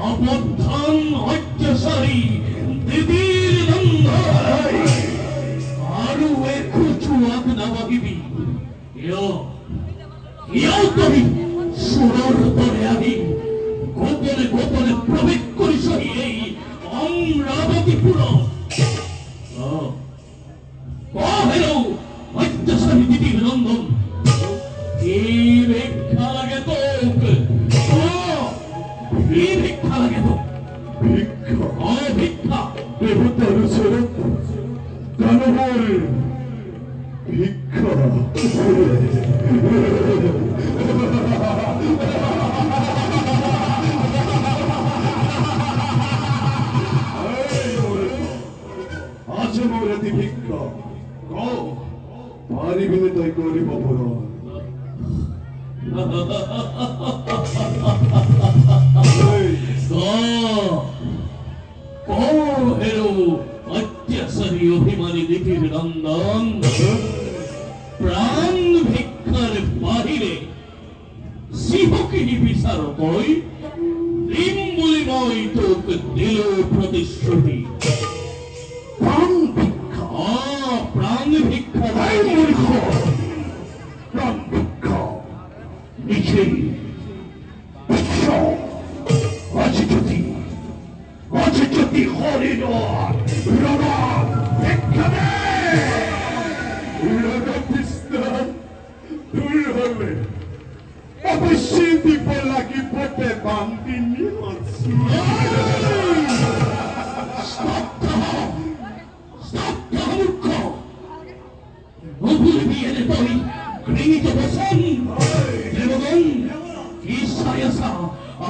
অবধান অত্যাচারী দিদির নন্দ আৰু একো চুৱাক নাবাগিবি তুমি সুৰৰ দৰে আহি গোপনে গোপনে প্ৰৱেশ কৰিছহি এই অমৰাৱতীপুৰত হেৰৌ অত্যাচারী দিদির নন্দন কি ভিক্ষা লাগে তোক কি ভিক্ষা লাগে তোক ভিক্ষা দেবতার শরৎ দানবর ভিক্ষা আছে মোরাতি ভিক্ষা পারিবিনে তাই গরিব অপরাধ অত্যাচারী অভিমানী দিদির নন্দন প্রাণ ভিক্ষার বাহিরে শিবকিনী বিচার কই দিম বলি মই তোক দিল প্রতিশ্রুতি প্রাণ ভিক্ষা প্রাণ ভিক্ষা প্রাণ ভিক্ষা নিচে আছে যদি হরিণর রানা ভিক্ষা দে রানা কৃষ্ণ তুই হলে অবশ্যই দিব লাগি পথে বান্দিনী হচ্ছি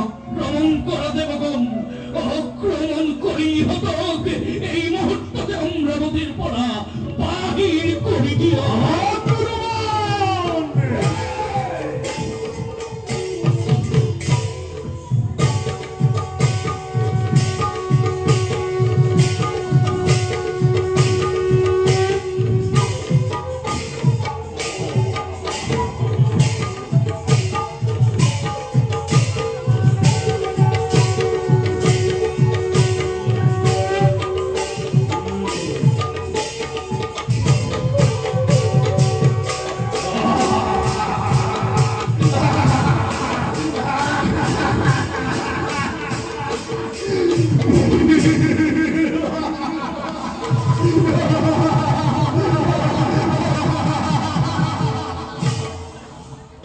আক্রমণ করা দেবগণ আক্রমণ করি হতক এই মুহূর্তে অমরাবতীর পড়া বাহির করি দিয়া